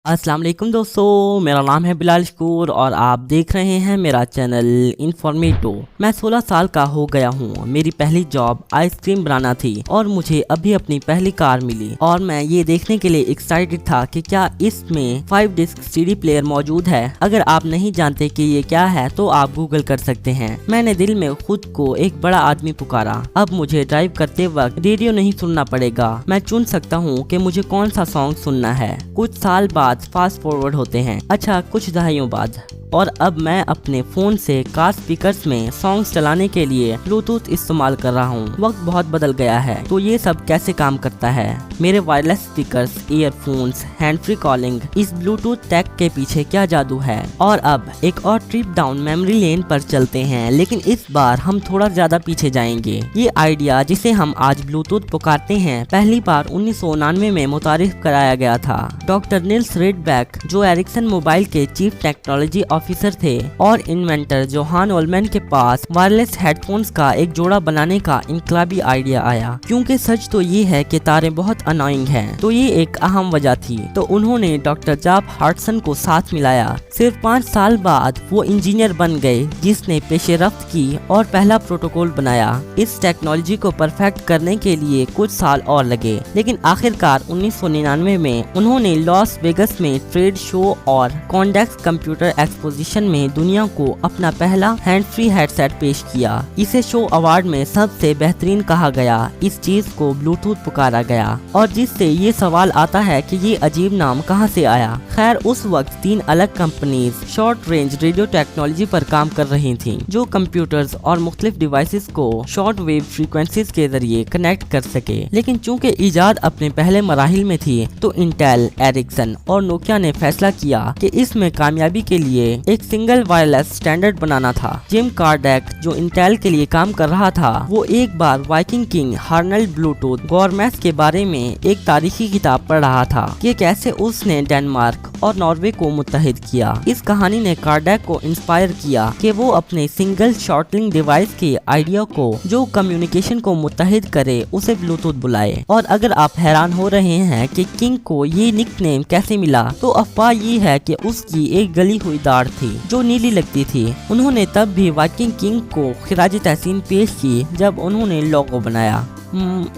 अस्सलाम वालेकुम दोस्तों, मेरा नाम है बिलाल शकूर और आप देख रहे हैं मेरा चैनल इन्फॉर्मेटो। मैं 16 साल का हो गया हूँ। मेरी पहली जॉब आइसक्रीम बनाना थी और मुझे अभी अपनी पहली कार मिली और मैं ये देखने के लिए एक्साइटेड था कि क्या इसमें 5 डिस्क सीडी प्लेयर मौजूद है। अगर आप नहीं जानते कि ये क्या है तो आप गूगल कर सकते हैं। मैंने दिल में खुद को एक बड़ा आदमी पुकारा। अब मुझे ड्राइव करते वक्त रेडियो नहीं सुनना पड़ेगा, मैं चुन सकता हूँ कि मुझे कौन सा सॉन्ग सुनना है। कुछ साल बाद फास्ट फॉरवर्ड होते हैं, अच्छा कुछ दहाइयों बाद, और अब मैं अपने फोन से कार स्पीकर्स में सॉन्ग्स चलाने के लिए ब्लूटूथ इस्तेमाल कर रहा हूँ। वक्त बहुत बदल गया है, तो ये सब कैसे काम करता है? मेरे wireless speakers, earphones, hand free calling, इस ब्लूटूथ टैग के पीछे क्या जादू है? और अब एक और ट्रिप डाउन मेमोरी लेन पर चलते हैं, लेकिन इस बार हम थोड़ा ज्यादा पीछे जाएंगे। ये आइडिया जिसे हम आज ब्लूटूथ पुकारते हैं, पहली बार 1999 में मुतारिफ कराया गया था। डॉक्टर निल्स रेडबैक, जो एरिक्सन मोबाइल के चीफ टेक्नोलॉजी ऑफिसर थे, और इन्वेंटर जोहान ओलमैन के पास वायरलेस हेडफोन्स का एक जोड़ा बनाने का इनकलाबी आइडिया आया। क्योंकि सच तो ये है कि तारें बहुत अनोइंग हैं, तो ये एक अहम वजह थी। तो उन्होंने डॉक्टर जॉब हार्टसन को साथ मिलाया। सिर्फ 5 साल बाद वो इंजीनियर बन गए जिसने पेशरफ्त की और पहला प्रोटोकॉल बनाया। इस टेक्नोलॉजी को परफेक्ट करने के लिए कुछ साल और लगे, लेकिन आखिरकार 1999 में उन्होंने लॉस वेगस में ट्रेड शो और कॉन्डेक्स कंप्यूटर एक्सपोजिशन में दुनिया को अपना पहला हैंड फ्री हेडसेट पेश किया। इसे शो अवार्ड में सबसे बेहतरीन कहा गया। इस चीज को ब्लूटूथ पुकारा गया, और जिससे ये सवाल आता है कि ये अजीब नाम कहाँ से आया। खैर, उस वक्त 3 अलग companies short range radio technology पर काम कर रही थी, जो कंप्यूटर्स और मुख्तलिफ डिवाइसेस को शॉर्ट वेव फ्रीक्वेंसीज के जरिए कनेक्ट कर सके। लेकिन चूंकि इजाद अपने पहले मराहिल में थी, तो इंटेल, एरिक्सन और नोकिया ने फैसला किया कि इसमें कामयाबी के लिए एक सिंगल वायरलेस स्टैंडर्ड बनाना था। जिम कार्डैक, जो इंटेल के लिए काम कर रहा था, वो एक बार वाइकिंग किंग हार्नल्ड ब्लूटूथ गॉरमेस के बारे में एक तारीखी किताब पढ़ रहा था कि कैसे उसने डेनमार्क और नॉर्वे को मुत्तहिद किया। इस कहानी ने कार्डैक को इंस्पायर किया कि वो अपने सिंगल शॉर्टलिंग डिवाइस के आइडिया को, जो कम्युनिकेशन को मुत्तहिद करे, उसे ब्लूटूथ बुलाए। और अगर आप हैरान हो रहे हैं कि किंग को ये निकनेम कैसे मिला, तो अफवाह ये है कि उसकी एक गली हुई दाढ़ थी जो नीली लगती थी। उन्होंने तब भी वाइकिंग किंग को खिराज तहसीन पेश की जब उन्होंने लोगो बनाया।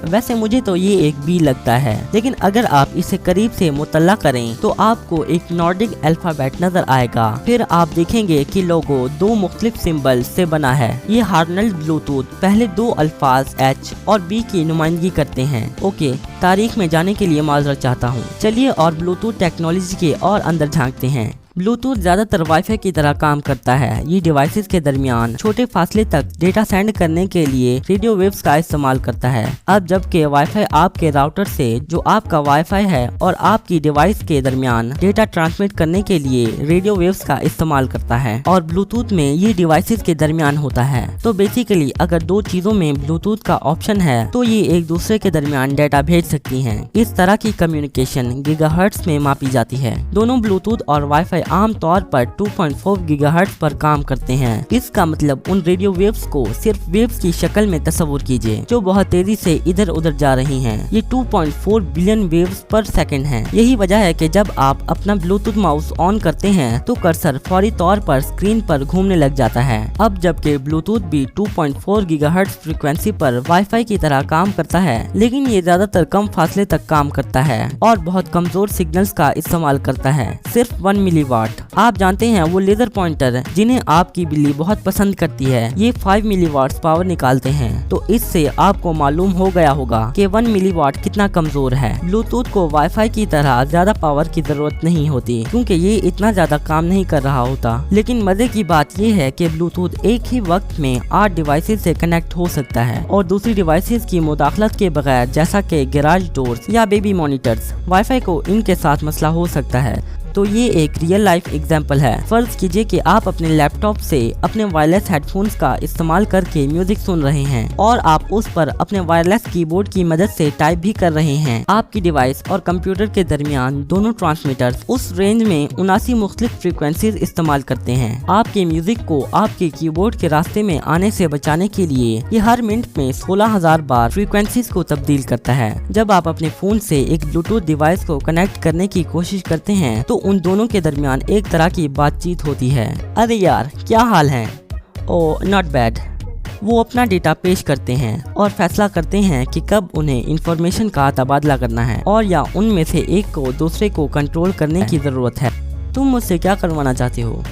वैसे मुझे तो ये एक बी लगता है, लेकिन अगर आप इसे करीब से मुतल्ला करें तो आपको एक नॉर्डिक अल्फाबेट नजर आएगा। फिर आप देखेंगे कि लोगो 2 मुख्तलिफ सिंबल से बना है। ये हार्नल्ड ब्लूटूथ पहले 2 अल्फाज H और B की नुमाइंदगी करते हैं। ओके, तारीख में जाने के लिए माजरत चाहता हूँ। चलिए और ब्लूटूथ टेक्नोलॉजी के और अंदर झांकते हैं। ब्लूटूथ ज्यादातर वाईफाई की तरह काम करता है। ये डिवाइसेस के दरमियान छोटे फासले तक डेटा सेंड करने के लिए रेडियो वेव्स का इस्तेमाल करता है। अब जबकि वाईफाई आपके राउटर से, जो आपका वाईफाई है, और आपकी डिवाइस के दरमियान डेटा ट्रांसमिट करने के लिए रेडियो वेव्स का इस्तेमाल करता है, और ब्लूटूथ में ये डिवाइसेस के दरमियान होता है। तो बेसिकली अगर 2 चीजों में ब्लूटूथ का ऑप्शन है तो ये एक दूसरे के दरमियान डेटा भेज सकती हैं। इस तरह की कम्युनिकेशन गीगाहर्ट्ज में मापी जाती है। दोनों ब्लूटूथ और वाईफाई आम तौर पर 2.4 गीगाहर्ट्ज पर काम करते हैं। इसका मतलब उन रेडियो वेव्स को सिर्फ वेव्स की शक्ल में तस्वुर कीजिए, जो बहुत तेजी से इधर उधर जा रही हैं। ये 2.4 बिलियन वेव्स पर सेकंड हैं। यही वजह है कि जब आप अपना ब्लूटूथ माउस ऑन करते हैं तो कर्सर फौरी तौर पर स्क्रीन पर घूमने लग जाता है। अब जबकि ब्लूटूथ भी 2.4 गीगाहर्ट्ज फ्रीक्वेंसी पर वाईफाई की तरह काम करता है, लेकिन ये ज्यादातर कम फासले तक काम करता है और बहुत कमजोर सिग्नल्स का इस्तेमाल करता है, सिर्फ 1 मिलीवाट। आप जानते हैं वो लेजर पॉइंटर जिन्हें आपकी बिल्ली बहुत पसंद करती है, ये 5 मिलीवाट पावर निकालते हैं। तो इससे आपको मालूम हो गया होगा कि 1 मिलीवाट कितना कमजोर है। ब्लूटूथ को वाईफाई की तरह ज्यादा पावर की जरूरत नहीं होती, क्योंकि ये इतना ज्यादा काम नहीं कर रहा होता। लेकिन मजे की बात ये है कि ब्लूटूथ एक ही वक्त में 8 डिवाइसेस से कनेक्ट हो सकता है, और दूसरी डिवाइसेस की मुदाखलत के बगैर, जैसा कि गैराज डोर्स या बेबी मॉनिटर्स। वाईफाई को इनके साथ मसला हो सकता है, तो ये एक रियल लाइफ एग्जांपल है। फर्ज कीजिए कि आप अपने लैपटॉप से अपने वायरलेस हेडफोन्स का इस्तेमाल करके म्यूजिक सुन रहे हैं और आप उस पर अपने वायरलेस कीबोर्ड की मदद से टाइप भी कर रहे हैं। आपकी डिवाइस और कंप्यूटर के दरमियान दोनों ट्रांसमीटर्स उस रेंज में 79 मुख्तलिफ फ्रीक्वेंसीज इस्तेमाल करते हैं। आपके म्यूजिक को आपके कीबोर्ड के रास्ते में आने से बचाने के लिए ये हर मिनट में 16,000 बार फ्रीक्वेंसीज को तब्दील करता है। जब आप अपने फोन से एक ब्लूटूथ डिवाइस को कनेक्ट करने की कोशिश करते हैं तो उन दोनों के दरमियान एक तरह की बातचीत होती है। अरे यार क्या हाल है, ओ नॉट बैड। वो अपना डेटा पेश करते हैं और फैसला करते हैं कि कब उन्हें इंफॉर्मेशन का तबादला करना है और या उनमें से एक को दूसरे को कंट्रोल करने की जरूरत है। तुम मुझसे क्या करवाना चाहते हो?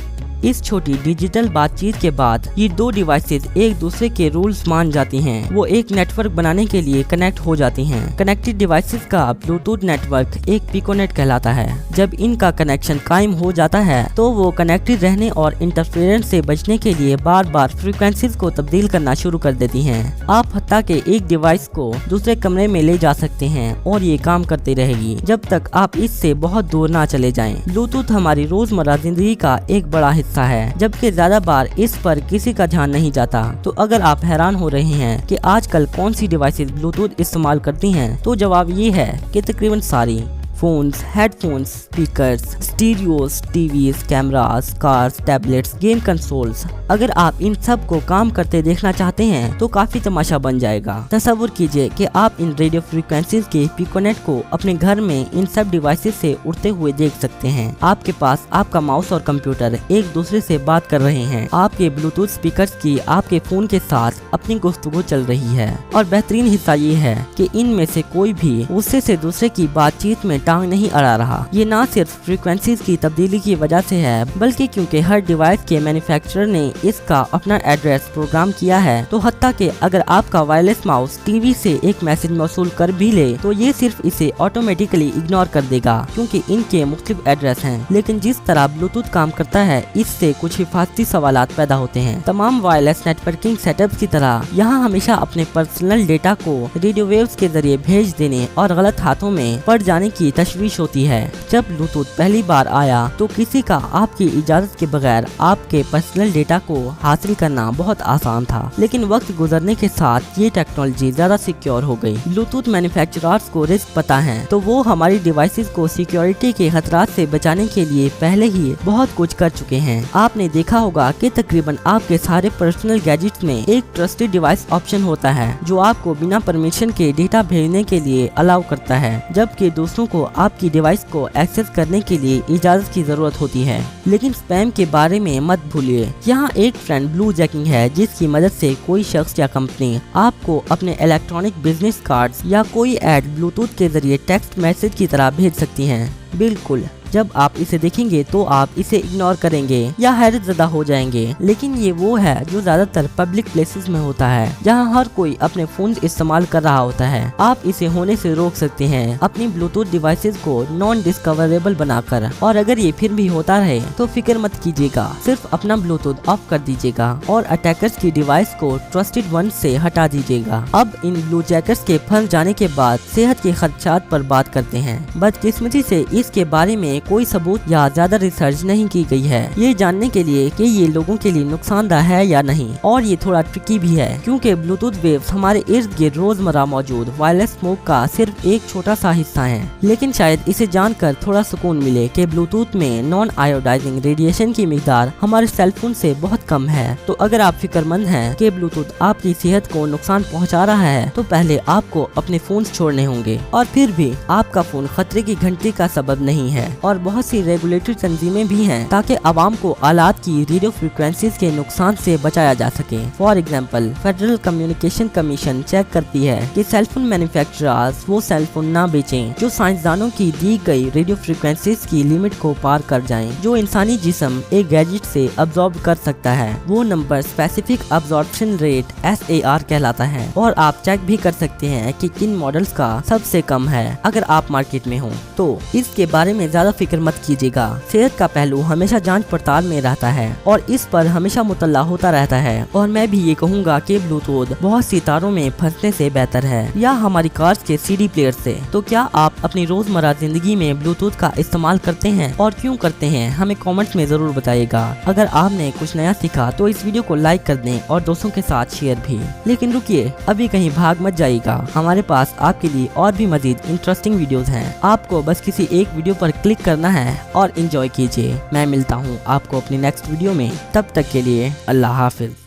इस छोटी डिजिटल बातचीत के बाद ये दो डिवाइसेस एक दूसरे के रूल्स मान जाती हैं। वो एक नेटवर्क बनाने के लिए कनेक्ट हो जाती हैं। कनेक्टेड डिवाइसेस का ब्लूटूथ नेटवर्क एक पिकोनेट कहलाता है। जब इनका कनेक्शन कायम हो जाता है तो वो कनेक्टेड रहने और इंटरफेरेंस से बचने के लिए बार बार फ्रीक्वेंसीज को तब्दील करना शुरू कर देती हैं। आप हत्ता के एक डिवाइस को दूसरे कमरे में ले जा सकते हैं और ये काम करती रहेगी जब तक आप इससे बहुत दूर ना चले जाएं। ब्लूटूथ हमारी रोजमर्रा जिंदगी का एक बड़ा हिस्सा है, जबकि ज्यादा बार इस पर किसी का ध्यान नहीं जाता। तो अगर आप हैरान हो रहे हैं कि आजकल कौन सी डिवाइसेस ब्लूटूथ इस्तेमाल करती हैं, तो जवाब ये है कि तकरीबन सारी। Phones, headphones, speakers, stereos, TVs, cameras, cars, tablets, game consoles. अगर आप इन सब को काम करते देखना चाहते हैं तो काफी तमाशा बन जाएगा। तसव्वुर कीजिए कि आप इन रेडियो फ्रीक्वेंसीज के पिकोनेट को अपने घर में इन सब डिवाइसेस से उड़ते हुए देख सकते हैं। आपके पास आपका माउस और कंप्यूटर एक दूसरे से बात कर रहे हैं। आपके ब्लूटूथ स्पीकर्स की आपके फोन के साथ अपनी गुफ्तगू चल रही है। और बेहतरीन हिस्सा ये है कि इनमें से कोई भी उससे से दूसरे की बातचीत में टांग नहीं अड़ा रहा। ये ना सिर्फ फ्रीक्वेंसीज की तब्दीली की वजह से है, बल्कि क्योंकि हर डिवाइस के मैन्युफैक्चरर ने इसका अपना एड्रेस प्रोग्राम किया है। तो हत्ता कि अगर आपका वायरलेस माउस टीवी से एक मैसेज मौसूल कर भी ले तो ये सिर्फ इसे ऑटोमेटिकली इग्नोर कर देगा, क्योंकि इनके मुख्तलिफ एड्रेस हैं। लेकिन जिस तरह ब्लूटूथ काम करता है, इससे कुछ हिफाजती सवालात पैदा होते हैं। तमाम वायरलेस नेटवर्किंग सेटअप्स की तरह यहाँ हमेशा अपने पर्सनल डेटा को रेडियो वेव्स के जरिए भेज देने और गलत हाथों में पड़ जाने की तशवीश होती है। जब ब्लूटूथ पहली बार आया तो किसी का आपकी इजाजत के बगैर आपके पर्सनल डेटा को हासिल करना बहुत आसान था, लेकिन वक्त गुजरने के साथ ये टेक्नोलॉजी ज्यादा सिक्योर हो गई। ब्लूटूथ मैन्युफैक्चरर्स को रिस्क पता है, तो वो हमारी डिवाइसेस को सिक्योरिटी के खतरात से बचाने के लिए पहले ही बहुत कुछ कर चुके हैं। आपने देखा होगा कि तकरीबन आपके सारे पर्सनल गैजेट्स में एक ट्रस्टेड डिवाइस ऑप्शन होता है जो आपको बिना परमिशन के डेटा भेजने के लिए अलाउ करता है, जबकि दूसरों को आपकी डिवाइस को एक्सेस करने के लिए इजाजत की जरूरत होती है। लेकिन स्पैम के बारे में मत भूलिए। यहाँ एक ट्रेंड ब्लू जैकिंग है, जिसकी मदद से कोई शख्स या कंपनी आपको अपने इलेक्ट्रॉनिक बिजनेस कार्ड्स या कोई ऐड ब्लूटूथ के जरिए टेक्स्ट मैसेज की तरह भेज सकती हैं। बिल्कुल, जब आप इसे देखेंगे तो आप इसे इग्नोर करेंगे या हैरतज़दा हो जाएंगे, लेकिन ये वो है जो ज्यादातर पब्लिक प्लेसेस में होता है, जहाँ हर कोई अपने फोन इस्तेमाल कर रहा होता है। आप इसे होने से रोक सकते हैं अपनी ब्लूटूथ डिवाइसेस को नॉन डिस्कवरेबल बनाकर, और अगर ये फिर भी होता रहे तो फिक्र मत कीजिएगा, सिर्फ अपना ब्लूटूथ ऑफ कर दीजिएगा और अटैकर्स की डिवाइस को ट्रस्टेड वन से हटा दीजिएगा। अब इन ब्लू जैकर्स के फंस जाने के बाद सेहत के खदशात पर बात करते हैं। बदकिस्मती से इसके बारे में कोई सबूत या ज्यादा रिसर्च नहीं की गई है ये जानने के लिए कि ये लोगों के लिए नुकसानदायक है या नहीं, और ये थोड़ा ट्रिकी भी है क्योंकि ब्लूटूथ वेव्स हमारे इर्द गिर्द रोजमर्रा मौजूद वायरलेस स्मोक का सिर्फ एक छोटा सा हिस्सा है। लेकिन शायद इसे जानकर थोड़ा सुकून मिले कि ब्लूटूथ में नॉन आयोडाइजिंग रेडिएशन की मिकदार हमारे सेल फोन से बहुत कम है। तो अगर आप फिक्रमंद हैं कि ब्लूटूथ आपकी सेहत को नुकसान पहुंचा रहा है, तो पहले आपको अपने फोन छोड़ने होंगे, और फिर भी आपका फोन खतरे की घंटी का सबब नहीं है। और बहुत सी रेगुलेटरी तंजीमें भी हैं ताकि आवाम को आलात की रेडियो फ्रीक्वेंसीज के नुकसान से बचाया जा सके। For example, federal communication commission check करती है कि सेलफोन मैन्युफैक्चरर्स वो सेलफोन ना बेचें जो साइंसदानों की दी गई रेडियो फ्रीक्वेंसीज की लिमिट को पार कर जाएं, जो इंसानी जिस्म एक गैजेट से अब्सॉर्ब कर सकता है। वो number specific absorption rate SAR कहलाता है, और आप चेक भी कर सकते हैं कि किन मॉडल्स का सबसे कम है अगर आप मार्केट में हो। तो इसके बारे में ज्यादा फिक्र मत कीजिएगा। सेहत का पहलू हमेशा जांच पड़ताल में रहता है और इस पर हमेशा मुतल्ला होता रहता है। और मैं भी ये कहूँगा कि ब्लूटूथ बहुत सी तारों में फंसने से बेहतर है या हमारी कार्स के CD प्लेयर से। तो क्या आप अपनी रोजमर्रा जिंदगी में ब्लूटूथ का इस्तेमाल करते हैं और क्यों करते हैं, हमें कमेंट्स में जरूर बताइएगा। अगर आपने कुछ नया सीखा तो इस वीडियो को लाइक कर दें और दोस्तों के साथ शेयर भी। लेकिन रुकिए, अभी कहीं भाग मत जाइएगा, हमारे पास आपके लिए और भी मजीद इंटरेस्टिंग वीडियोस हैं। आपको बस किसी एक वीडियो पर क्लिक करना है और एंजॉय कीजिए। मैं मिलता हूँ आपको अपनी नेक्स्ट वीडियो में, तब तक के लिए अल्लाह हाफिज।